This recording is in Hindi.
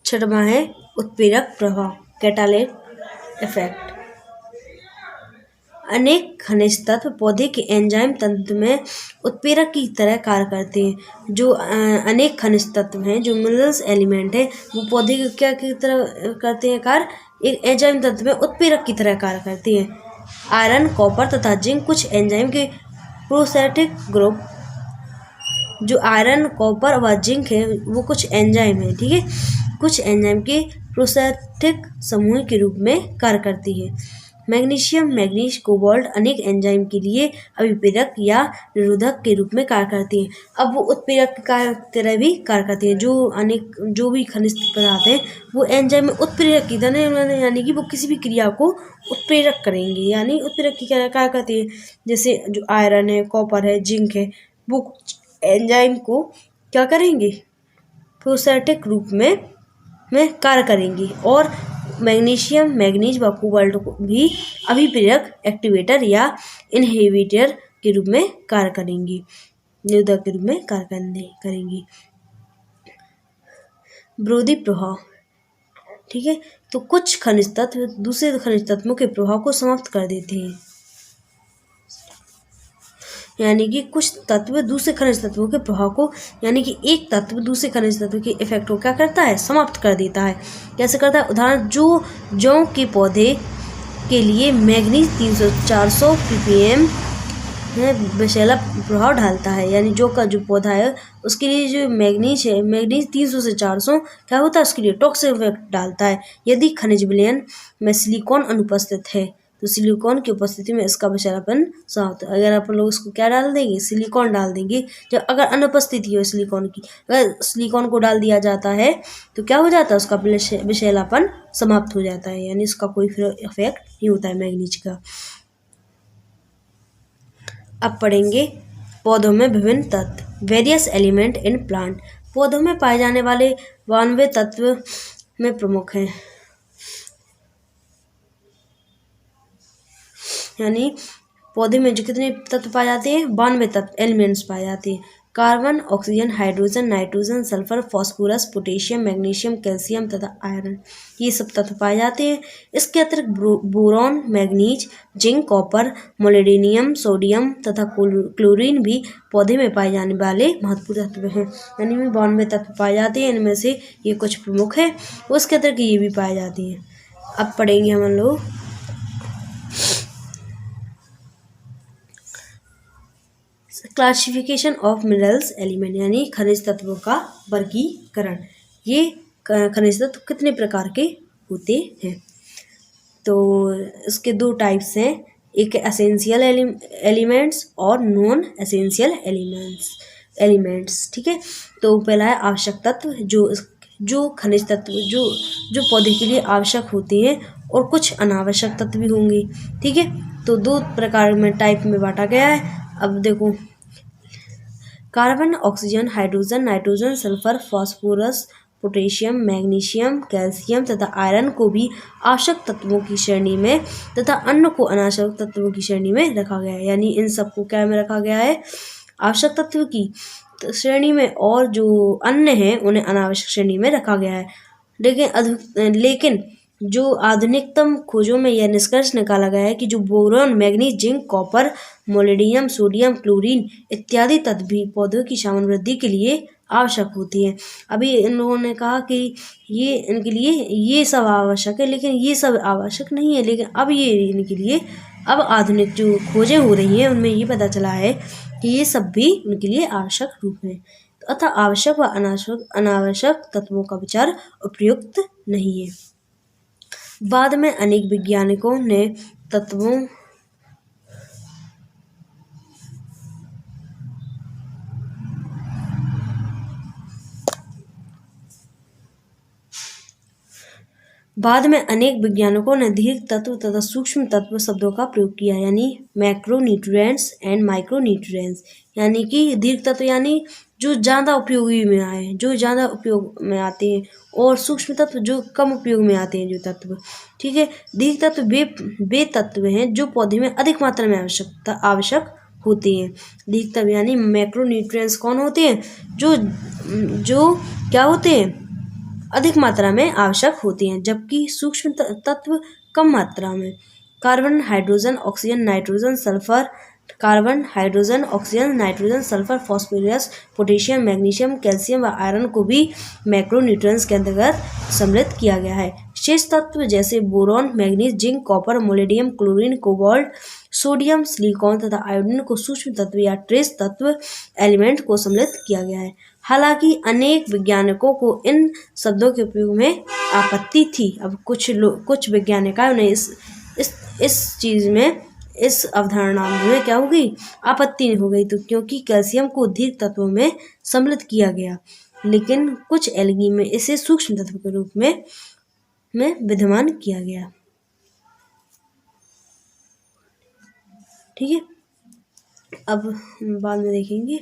छठवां है उत्प्रेरक प्रभाव, कैटालिटिक इफेक्ट। अनेक खनिज तत्व पौधे के एंजाइम तंत्र में उत्प्रेरक की तरह कार्य करते हैं। जो अनेक खनिज तत्व हैं, जो मिनरल्स एलिमेंट है, वो पौधे के क्या की तरह करते हैं कार्य, एक एंजाइम तंत्र में उत्प्रेरक की तरह कार्य करते हैं। आयरन, कॉपर तथा जिंक कुछ एंजाइम के प्रोस्थेटिक ग्रुप, जो आयरन, कॉपर व जिंक है, वो कुछ एंजाइम है, ठीक है, कुछ एंजाइम के प्रोस्थेटिक समूह के रूप में कार्य करती है। मैग्नीशियम, मैग्नीज, कोबाल्ट अनेक एंजाइम के लिए अभिप्रेरक या निरोधक के रूप में कार्य करती हैं। अब वो उत्प्रेरक की तरह भी कार्य करती हैं। जो भी खनिज पदार्थ हैं वो एंजाइम में उत्प्रेरक की तरह, यानी कि वो किसी भी क्रिया को उत्प्रेरक करेंगे, यानी उत्प्रेरक की तरह कार्य करती है। जैसे जो आयरन है, कॉपर है, जिंक है, वो एंजाइम को क्या करेंगे, प्रोस्थेटिक रूप में कार्य करेंगे। और मैग्नीशियम, मैग्नीज व कोबाल्ट को भी अभिप्रेरक, एक्टिवेटर या इनहिबिटर के रूप में कार्य करेंगे, निरोधक के रूप में कार्य करेंगे। विरोधी प्रभाव, ठीक है, तो कुछ खनिज तत्व दूसरे खनिज तत्वों के प्रभाव को समाप्त कर देते हैं, यानी कि कुछ तत्व दूसरे खनिज तत्वों के प्रभाव को, यानी कि एक तत्व दूसरे खनिज तत्व के इफेक्ट को क्या करता है, समाप्त कर देता है। कैसे करता है, उदाहरण जौ के पौधे के लिए मैग्नीज 300-400 ppm विषैला प्रभाव डालता है, यानी जौ का जो पौधा है उसके लिए जो मैग्नीज है, मैग्नीज 300 से 400 क्या होता है, उसके लिए टॉक्सिक इफेक्ट डालता है। यदि खनिज विलयन में सिलिकॉन अनुपस्थित है तो सिलिकॉन की उपस्थिति में इसका विषैलापन समाप्त। अगर अपन लोग इसको क्या डाल देंगे, सिलिकॉन डाल देंगे, जब अगर अनुपस्थिति हो सिलिकॉन की, अगर सिलिकॉन को डाल दिया जाता है तो क्या हो जाता है, उसका विषैलापन समाप्त हो जाता है, यानी इसका कोई फिर इफेक्ट नहीं होता है मैग्नीज का। अब पढ़ेंगे पौधों में विभिन्न तत्व, वेरियस एलिमेंट इन प्लांट। पौधों में पाए जाने वाले 92 तत्व में प्रमुख हैं, यानी पौधे में जो कितने तत्व पाए जाते हैं, 92 तत्व एलिमेंट्स पाए जाते हैं। Carbon, oxygen, hydrogen, nitrogen, sulphur, phosphorus, potassium, magnesium, calcium तथा आयरन, ये सब तत्व पाए जाते हैं। इसके अतिरिक्त boron, manganese, zinc, copper, molybdenum, sodium तथा क्लोरीन भी पौधे में पाए जाने वाले महत्वपूर्ण तत्व हैं, यानी 92 तत्व पाए जाते हैं, इनमें से ये कुछ प्रमुख है, उसके अतिरिक्त ये भी पाए जाते हैं। अब पढ़ेंगे हम लोग क्लासिफिकेशन ऑफ मिनरल्स एलिमेंट, यानी खनिज तत्वों का वर्गीकरण। ये खनिज तत्व कितने प्रकार के होते हैं, तो इसके दो टाइप्स हैं, एक एसेंशियल एलिमेंट्स और नॉन एसेंशियल एलिमेंट्स, ठीक है। तो पहला है आवश्यक तत्व, जो खनिज तत्व जो पौधे के लिए आवश्यक होते हैं, और कुछ अनावश्यक तत्व भी होंगे, ठीक है। तो दो प्रकार में टाइप में बांटा गया है। अब देखो, carbon, oxygen, hydrogen, nitrogen, sulphur, phosphorus, potassium, magnesium, calcium तथा आयरन को भी आवश्यक तत्वों की श्रेणी में तथा अन्य को अनावश्यक तत्वों की श्रेणी में रखा गया है, यानी इन सबको क्या में रखा गया है, आवश्यक तत्व की श्रेणी में, और जो अन्य हैं उन्हें अनावश्यक श्रेणी में रखा गया है। लेकिन जो आधुनिकतम खोजों में यह निष्कर्ष निकाला गया है कि जो boron, manganese, zinc, copper, molybdenum, sodium, chlorine इत्यादि तत्व भी पौधों की सामान्य वृद्धि के लिए आवश्यक होती हैं। अभी इन लोगों ने कहा कि ये इनके लिए ये सब आवश्यक है, लेकिन ये सब आवश्यक नहीं है, लेकिन अब ये इनके लिए अब आधुनिक जो खोजें हो रही हैं उनमें ये पता चला है कि ये सब भी उनके लिए आवश्यक रूप हैं। अतः आवश्यक व अनावश्यक तत्वों का विचार उपयुक्त नहीं है। बाद में अनेक वैज्ञानिकों ने तत्वों दीर्घ तत्व तथा सूक्ष्म तत्व शब्दों का प्रयोग किया, यानी मैक्रोन्यूट्रिएंट्स एंड माइक्रोन्यूट्रिएंट्स, यानी कि दीर्घ तत्व यानी जो ज़्यादा उपयोगी में आए, जो ज़्यादा उपयोग में आते हैं, और सूक्ष्म तत्व जो कम उपयोग में आते हैं जो तत्व, ठीक है। दीर्घ तत्व वे तत्व हैं जो पौधे में अधिक मात्रा में आवश्यक होते हैं। दीर्घ तत्व यानी मैक्रोन्यूट्रिएंट्स कौन होते हैं, जो क्या होते हैं, अधिक मात्रा में आवश्यक होती हैं, जबकि सूक्ष्म तत्व कम मात्रा में। Carbon, hydrogen, oxygen, nitrogen, sulphur, carbon, hydrogen, oxygen, nitrogen, sulphur, phosphorus, potassium, magnesium, calcium व आयरन को भी मैक्रोन्यूट्रिएंट्स के अंतर्गत सम्मिलित किया गया है। शेष तत्व जैसे boron, manganese, zinc, copper, molybdenum, chlorine, cobalt, sodium, silicon तथा आयोडीन को सूक्ष्म तत्व या ट्रेस तत्व एलिमेंट को सम्मिलित किया गया है। हालांकि अनेक वैज्ञानिकों को इन शब्दों के उपयोग में आपत्ति थी। अब कुछ वैज्ञानिकों ने इस चीज़ में, इस अवधारणा में क्या हो गई, आपत्ति हो गई। तो क्योंकि कैल्शियम को दीर्घ तत्वों में सम्मिलित किया गया, लेकिन कुछ एल्गी में इसे सूक्ष्म तत्व के रूप में विद्यमान किया गया। ठीक है, अब बाद में देखेंगे।